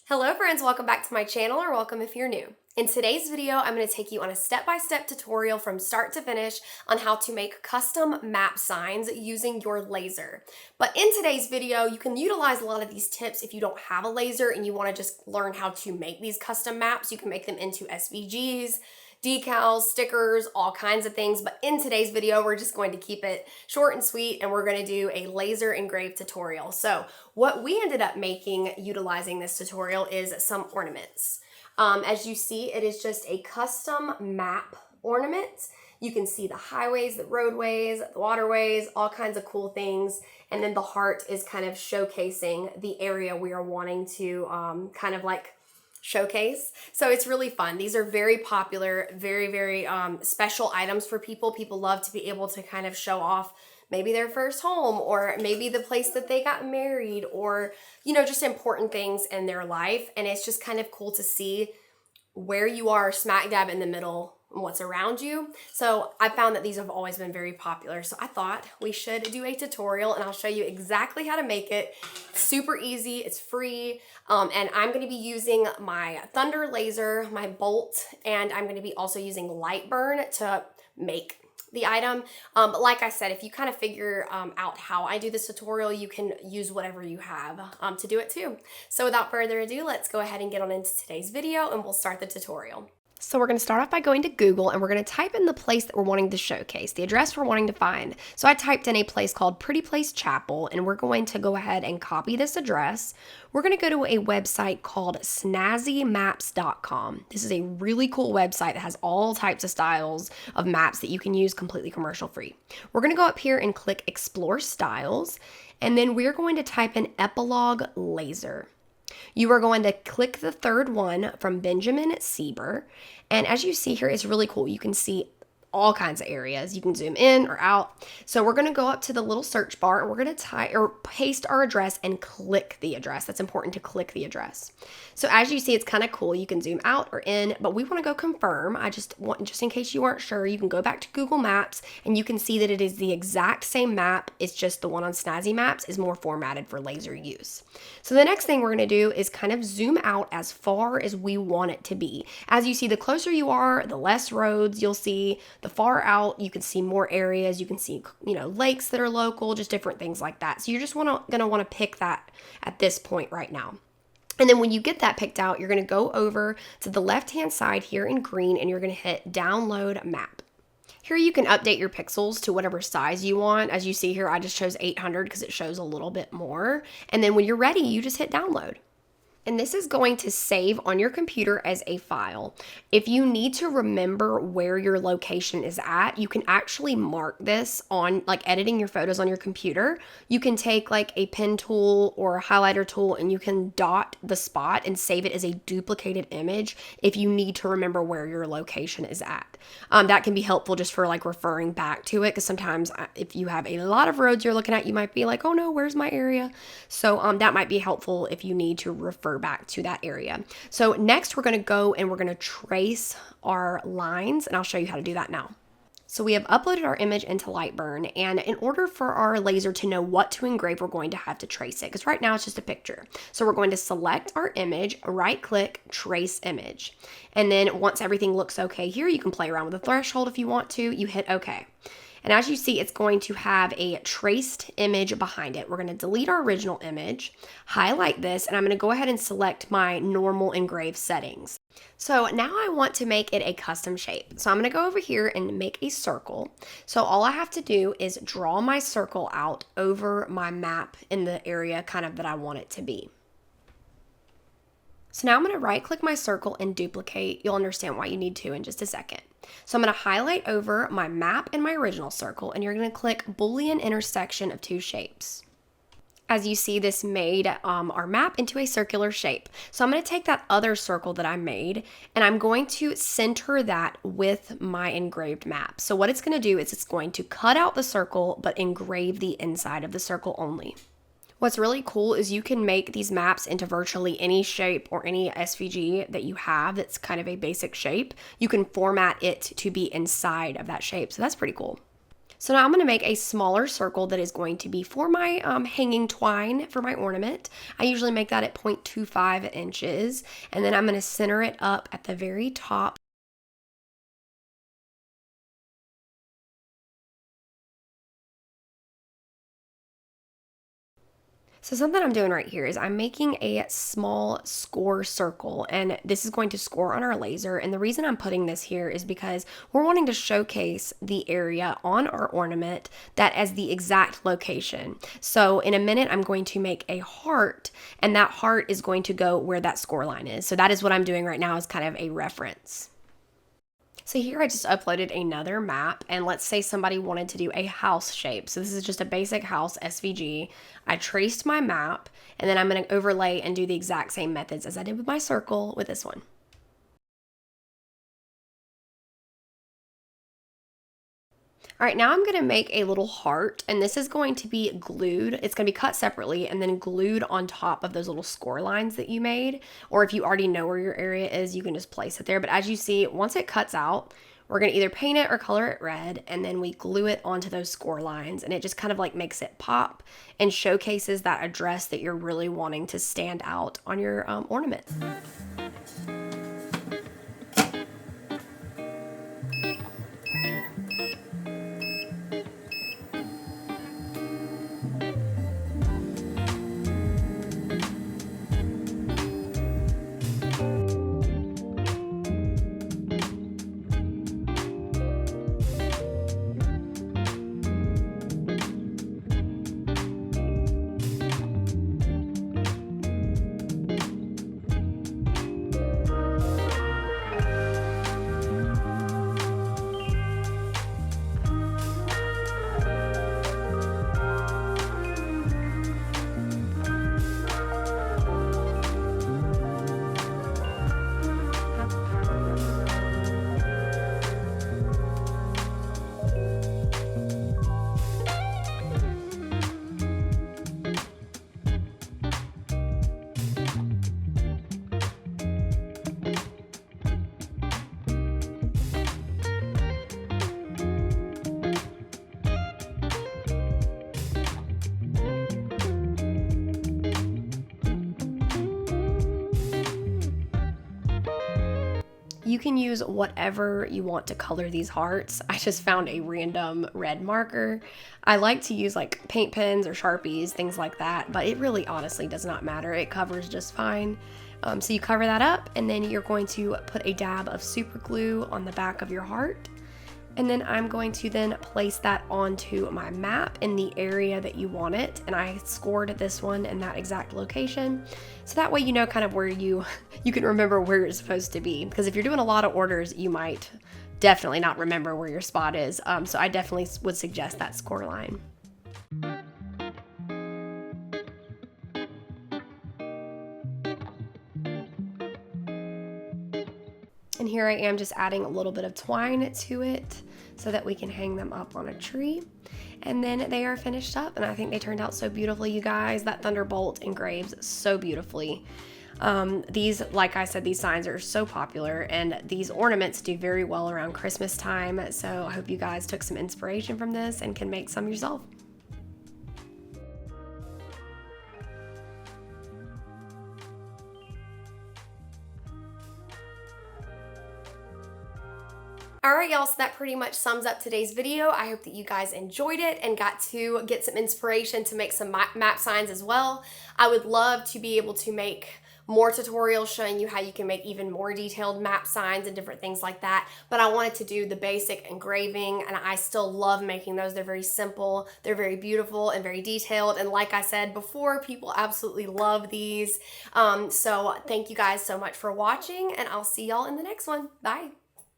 Hello friends, welcome back to my channel, or welcome if you're new. In today's video, I'm going to take you on a step-by-step tutorial from start to finish on how to make custom map signs using your laser. But in today's video, you can utilize a lot of these tips if you don't have a laser and you want to just learn how to make these custom maps. You can make them into SVGs, decals, stickers, all kinds of things. But in today's video, we're just going to keep it short and sweet, and we're going to do a laser engraved tutorial. So what we ended up making utilizing this tutorial is some ornaments. As you see, it is just a custom map ornament. You can see the highways, the roadways, the waterways, all kinds of cool things. And then the heart is kind of showcasing the area we are wanting to kind of like showcase. So it's really fun. These are very popular, very special items for people. People love to be able to kind of show off maybe their first home, or maybe the place that they got married, or, you know, just important things in their life. And it's just kind of cool to see where you are smack dab in the middle and what's around you. So I found that these have always been very popular. So I thought we should do a tutorial, and I'll show you exactly how to make it. It's super easy, it's free. And I'm going to be using my Thunder laser, my bolt, and I'm going to be also using lightburn to make the item. But like I said, if you kind of figure out how I do this tutorial, you can use whatever you have to do it too. So without further ado, let's go ahead and get on into today's video, and we'll start the tutorial. So we're going to start off by going to Google, and we're going to type in the place that we're wanting to showcase, the address we're wanting to find. So I typed in a place called Pretty Place Chapel, and we're going to go ahead and copy this address. We're going to go to a website called snazzymaps.com. This is a really cool website that has all types of styles of maps that you can use completely commercial free. We're going to go up here and click Explore Styles, and then we're going to type in Epilogue Laser. You are going to click the third one from Benjamin Sieber. And as you see here, it's really cool. You can see all kinds of areas. You can zoom in or out. So we're going to go up to the little search bar, and we're going to type or paste our address and click the address. That's important to click the address. So as you see, it's kind of cool. You can zoom out or in, but we want to go confirm. Just in case you aren't sure, you can go back to Google Maps, and you can see that it is the exact same map. It's just the one on Snazzy Maps is more formatted for laser use. So the next thing we're going to do is kind of zoom out as far as we want it to be. As you see, the closer you are, the less roads you'll see. The far out, you can see more areas. You can see, lakes that are local, just different things like that. So you're just going to want to pick that at this point right now. And then when you get that picked out, you're going to go over to the left-hand side here in green, and you're going to hit Download Map. Here you can update your pixels to whatever size you want. As you see here, I just chose 800 because it shows a little bit more. And then when you're ready, you just hit download. And this is going to save on your computer as a file. If you need to remember where your location is at, you can actually mark this on, like, editing your photos on your computer. You can take like a pen tool or a highlighter tool, and you can dot the spot and save it as a duplicated image if you need to remember where your location is at. That can be helpful just for like referring back to it, because sometimes if you have a lot of roads you're looking at, you might be like, oh no, where's my area? So that might be helpful if you need to refer back to that area. So next we're going to go and we're going to trace our lines, and I'll show you how to do that now. So we have uploaded our image into Lightburn, and in order for our laser to know what to engrave, we're going to have to trace it, because right now it's just a picture. So we're going to select our image, right click, trace image. And then once everything looks okay here, you can play around with the threshold if you want to, you hit okay. And as you see, it's going to have a traced image behind it. We're going to delete our original image, highlight this, and I'm going to go ahead and select my normal engraved settings. So now I want to make it a custom shape. So I'm going to go over here and make a circle. So all I have to do is draw my circle out over my map in the area kind of that I want it to be. So now I'm going to right click my circle and duplicate. You'll understand why you need to in just a second. So I'm going to highlight over my map and my original circle, and you're going to click Boolean intersection of two shapes. As you see, this made our map into a circular shape. So I'm going to take that other circle that I made, and I'm going to center that with my engraved map. So what it's going to do is it's going to cut out the circle but engrave the inside of the circle only. What's really cool is you can make these maps into virtually any shape or any SVG that you have that's kind of a basic shape. You can format it to be inside of that shape, so that's pretty cool. So now I'm going to make a smaller circle that is going to be for my hanging twine for my ornament. I usually make that at 0.25 inches, and then I'm going to center it up at the very top. So something I'm doing right here is I'm making a small score circle, and this is going to score on our laser. And the reason I'm putting this here is because we're wanting to showcase the area on our ornament that as the exact location. So in a minute, I'm going to make a heart, and that heart is going to go where that score line is. So that is what I'm doing right now, is kind of a reference. So here I just uploaded another map, and let's say somebody wanted to do a house shape. So this is just a basic house SVG. I traced my map, and then I'm going to overlay and do the exact same methods as I did with my circle with this one. All right, now I'm going to make a little heart, and this is going to be glued. It's going to be cut separately and then glued on top of those little score lines that you made. Or if you already know where your area is, you can just place it there. But as you see, once it cuts out, we're going to either paint it or color it red, and then we glue it onto those score lines, and it just kind of like makes it pop and showcases that address that you're really wanting to stand out on your ornament. You can use whatever you want to color these hearts. I just found a random red marker. I like to use like paint pens or Sharpies, things like that, but it really honestly does not matter. It covers just fine. So you cover that up, and then you're going to put a dab of super glue on the back of your heart. And then I'm going to then place that onto my map in the area that you want it. And I scored this one in that exact location. So that way you know kind of where you can remember where it's supposed to be. Because if you're doing a lot of orders, you might definitely not remember where your spot is. So I definitely would suggest that score line. And here I am just adding a little bit of twine to it so that we can hang them up on a tree. And then they are finished up, and I think they turned out so beautifully, you guys. That thunderbolt engraves so beautifully. These, like I said, these signs are so popular, and these ornaments do very well around Christmas time. So I hope you guys took some inspiration from this and can make some yourself. Alright y'all, so that pretty much sums up today's video. I hope that you guys enjoyed it and got to get some inspiration to make some map signs as well. I would love to be able to make more tutorials showing you how you can make even more detailed map signs and different things like that, but I wanted to do the basic engraving, and I still love making those. They're very simple, they're very beautiful and very detailed, and like I said before, people absolutely love these. So thank you guys so much for watching, and I'll see y'all in the next one. Bye.